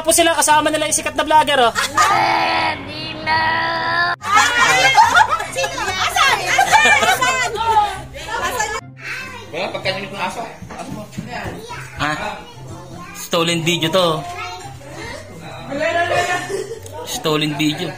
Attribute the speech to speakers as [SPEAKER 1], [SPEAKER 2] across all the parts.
[SPEAKER 1] nga po sila, kasama nila yung sikat na vlogger, oh.
[SPEAKER 2] Kaya pagkanimit ng aso.
[SPEAKER 1] Ha? Stolen video to. Stolen video.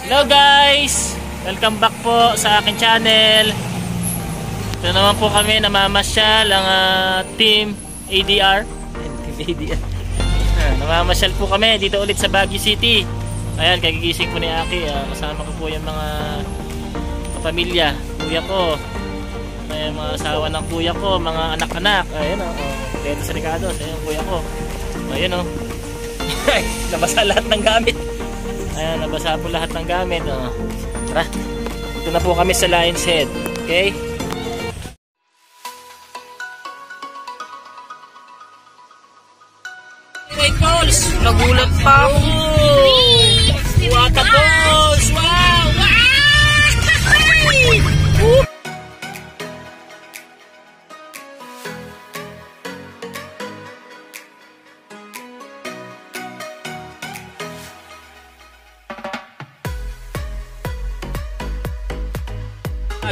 [SPEAKER 1] Hello guys! Welcome back po sa aking channel. Ito naman po kami, namamasyal ang team ADR. Namamasyal po kami dito ulit sa Baguio City. Ayan, kagigising po ni Aki. Kasama ko po yung mga kapamilya, kuya ko, may mga asawa ng kuya ko, mga anak-anak. Ayan o, dito sa Ricardo, ayan yung kuya ko. Ayan o. Nabasa lahat ng gamit. Ayan, nabasa po lahat ng gamit. Tara, ito na po kami sa Lion's Head. Okay? Hey, Pauls! Nagulat pa ako! Wata Pauls! Wow! Wow!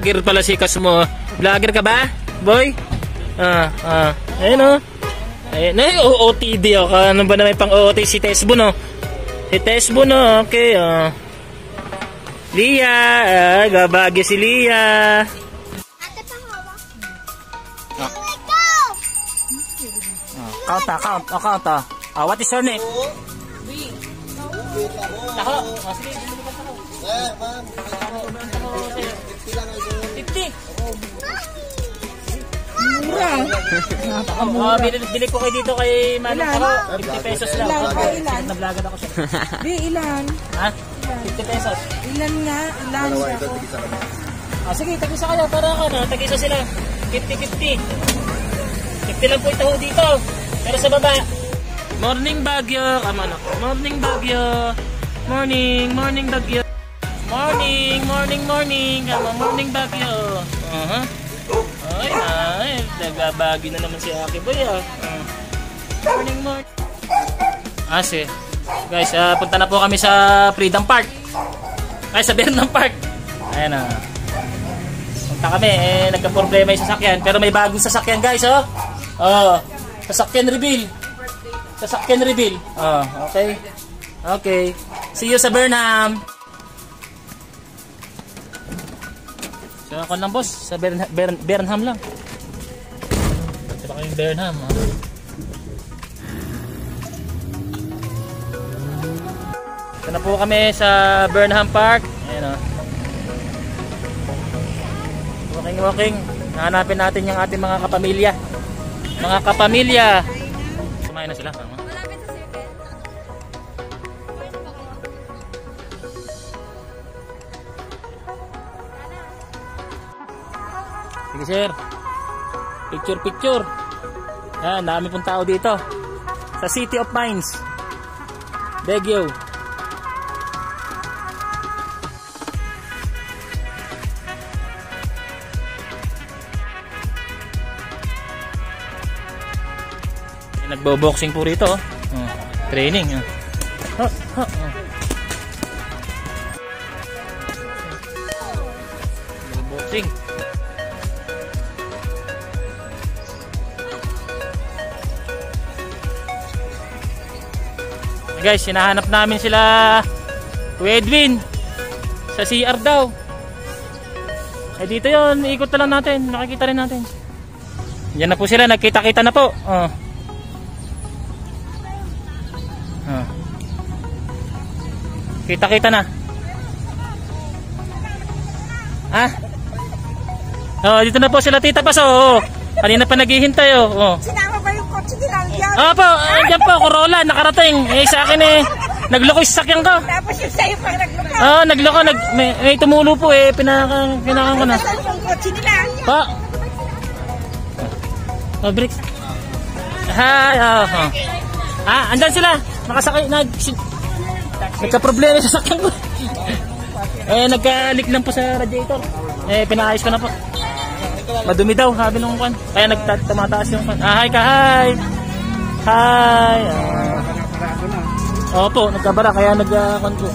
[SPEAKER 1] Vlogger pala si Kasmo. Vlogger ka ba, boy? Ayun o. Ayun, OOTD o. Ano ba na may pang OOT si Tesbo, no? Si Tesbo, no? Okay, Lia. Gabagi si Lia.
[SPEAKER 3] Ate, pangawak.
[SPEAKER 1] Count. What is your name? Tako. Sige. Mura. Bili ko kayo dito kay Manong Karo. 50 pesos lang.
[SPEAKER 3] Ilan?
[SPEAKER 1] Na-vlogan ako siya.
[SPEAKER 3] Di, ilan?
[SPEAKER 1] Ha? 50 pesos.
[SPEAKER 3] Ilan nga? Ilan siya ko?
[SPEAKER 1] Sige, tag-isa kayo. Para ako na. Tag-isa sila. 50-50. 50 lang po ito dito. Pero sa baba. Morning Baguio. Morning Baguio. Morning Baguio. Morning Baguio. Ay, nagabagi na naman si Aki Boy, Morning. Guys, punta na po kami sa Freedom Park. Ay, sa Bernam Park. Ayan na. Punta kami, nagka-problema yung sasakyan. Pero may bagong sasakyan, guys, sasakyan reveal. Okay. See you sa Bernam. So ako lang boss, sa Bernham lang. Diba kayong Bernham, Ito na po kami sa Bernham Park. Ayan Walking. Hanapin natin yung ating mga kapamilya. Kumain na sila. Sige sir, picture. Yan, dami pong tao dito sa City of Mines, Baguio. Nagbo-boxing po rito, training. Boxing. Guys, hinahanap namin sila Kuya Edwin sa CR daw. Dito yon, ikot na lang natin, makikita rin natin. Yan na po sila, nagkita-kita na po. Kita-kita na. Dito na po sila Tita Paso. Kanina pa naghihintay.
[SPEAKER 3] Sinama ba yung kotse nila?
[SPEAKER 1] Po, andyan po, Corolla, nakarating. Sa akin nagloko yung sasakyan ko.
[SPEAKER 3] Tapos yung sa'yo pang nagloko.
[SPEAKER 1] Nagloko, may tumulo po pinakang ko na.
[SPEAKER 3] Nasaan yung kotse nila?
[SPEAKER 1] Pa. Oh, bricks. Hi. Andyan sila. Nakasakay. Nagka-problema sa sakyan ko. Nagka-leak lang po sa radiator. Pinaayos ko na po. Madumi daw, sabi nung kwan. Kaya tumataas yung kwan. Hi ka, hi. Hi. Opo, nagkabara kaya nagkwan po.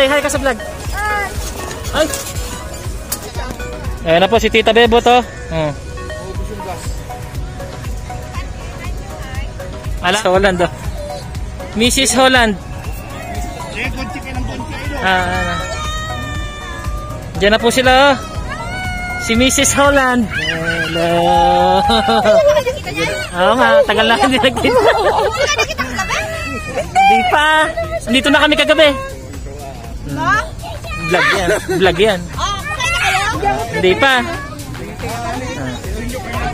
[SPEAKER 1] Hi ka sa vlog. Ay. Ayan na po si Tita Bebo to. Ala sa Holland do. Mrs. Holland. Diyan na po sila. Si Mrs. Holland. Hello. Oo nga, tagal na hindi nagkita. Di pa. Dito na kami kagabi. Vlog yan. Hindi pa.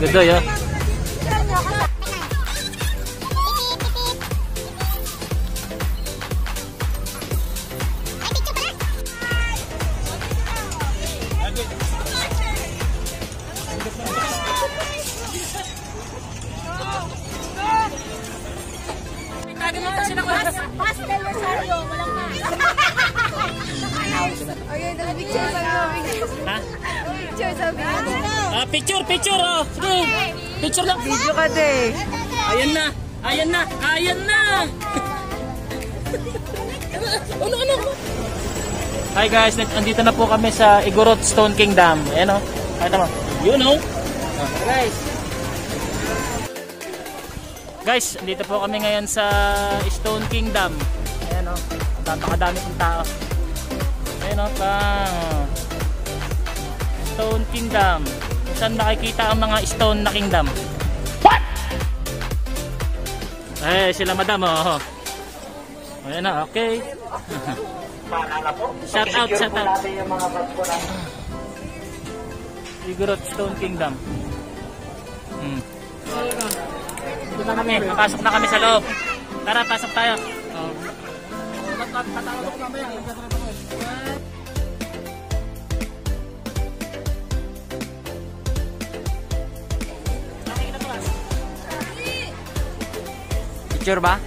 [SPEAKER 1] Godoy oh. Picture oh. Sige. Picture lang.
[SPEAKER 3] Video ka din.
[SPEAKER 1] Ayan na. Ano? Hi guys, andito na po kami sa Igorot Stone Kingdom. Ayan oh. Ayun mo. You know. Guys, andito po kami ngayon sa Stone Kingdom. Ayan oh. Napakadami pong tao. Ayan oh, Stone Kingdom. Saan makikita ang mga stone na kingdom? What? Sila madam oh. Ayan na, okay. Shout out. Igorot Stone Kingdom. Dito na kami, papasok na kami sa loob. Tara, pasok tayo. Picture ba?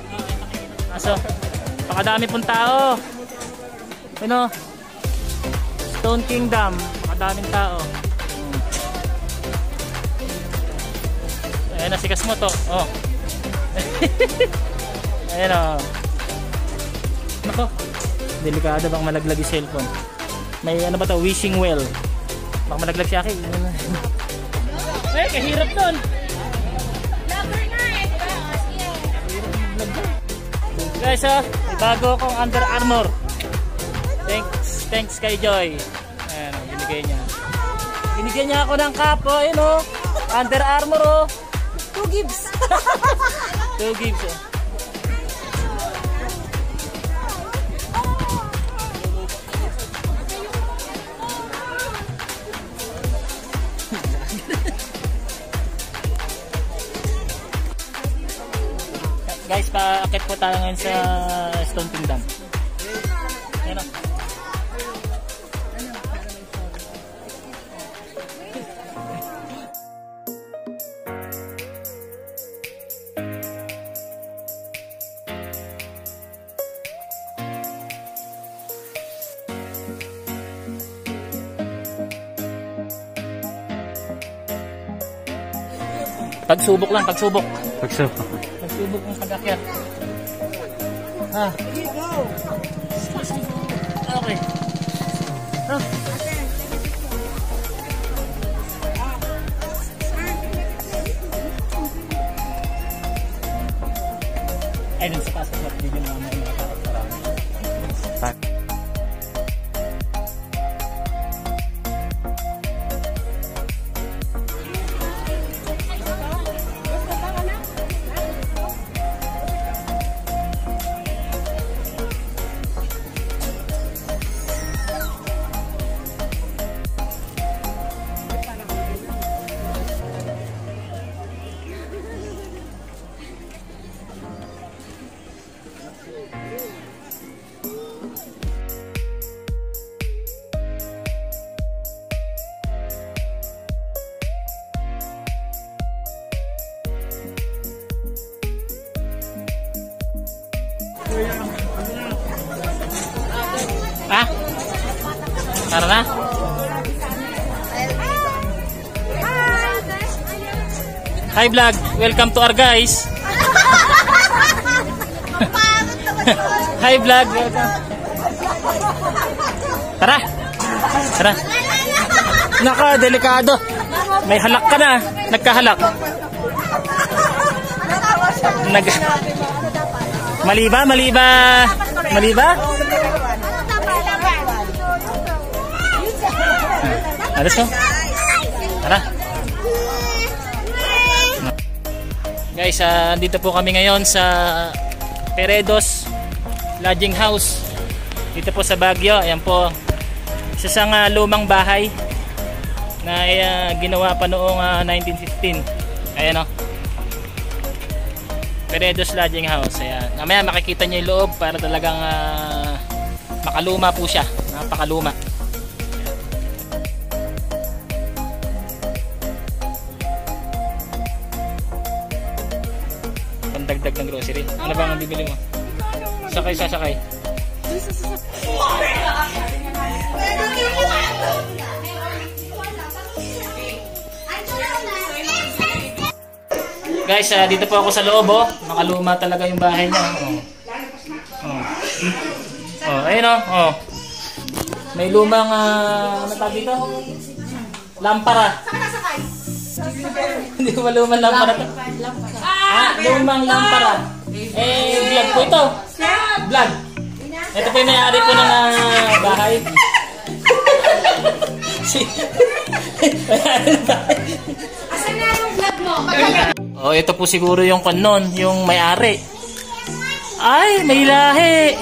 [SPEAKER 1] Aso, pakadami pong tao. Ano? Stone Kingdom, pakadaming tao. Ayan na, sikas mo to. Oh. Ayan o. Nako, delikado bang malaglag yung cellphone. May ano ba to? Wishing well. Baka malaglag siya akin. Kahirap doon. Guys may bago akong Under Armour. Thanks kay Joy. Ayan binigay niya ako ng kapo. Ayun o, Under Armour o.
[SPEAKER 3] 2 gives.
[SPEAKER 1] 2 gives oh. Guys, paakit po tayo ngayon sa Stone Kingdom. Ayan o. Pagsubok lang, pagsubok. Pagsubok ng pag-akyat. Okay. Ay, dun sa taas ko at bigyan naman ng mga karami. Tara na. Hi vlog, welcome to our guys. Hi vlog, welcome. Tara. Tara. Naka, delikado. May halak ka na. Nagkahalak. Maliba, maliba. Maliba? Alas mo? Tara. Guys, dito po kami ngayon sa Peredos Lodging House. Dito po sa Baguio. Ayan po. Isa sa lumang bahay na ginawa pa noong 1915. Ayan o. Peredos Lodging House. Ayan. Mamaya makikita nyo yung loob para talagang makaluma po siya. Napakaluma. Pandagdag ng grocery. Ano bang ang bibili mo? Sakay, sasakay. Guys, dito po ako sa loob, oh. Makaluma talaga yung bahay niya. Ayun oh. May lumang ano tawag dito? Lampara. Hindi ko malumang lampara to. Lumang lampara. Vlog po ito. Vlog. Ito po yung may-ari po ng bahay.
[SPEAKER 3] Asan na yung vlog mo?
[SPEAKER 1] Oh, ito po siguro yung kanon, yung may-ari. Ay, may lahi.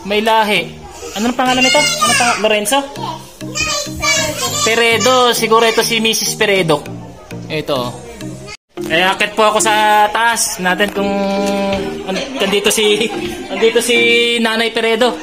[SPEAKER 1] May lahi. Ano ang pangalan nito? Ano pangalan? Lorenzo? Peredo. Siguro ito si Mrs. Peredo. Ito. Kaya akit po ako sa taas natin kung andito si Nanay Peredo.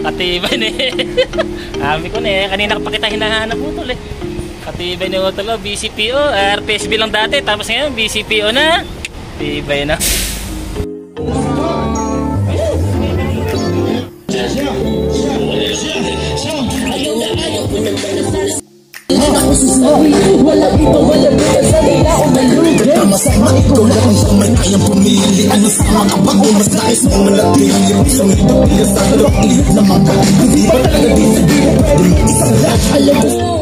[SPEAKER 1] Katibay ni. Ami ko na eh. Kanina pa kita hinahanap Utol eh. Katibay ni Utol. BCPO. RPSB lang dati. Tapos ngayon BCPO na. Katibay na.
[SPEAKER 4] Wala iba, wala iba sa nila o malugi. Masama ikaw na kung saan man kayang pumili. Ano sa mga bago mas nais mong manatili. Isang ito pila sa lokli na mga hindi pa talaga din na di pwede isang lahat. Alam ko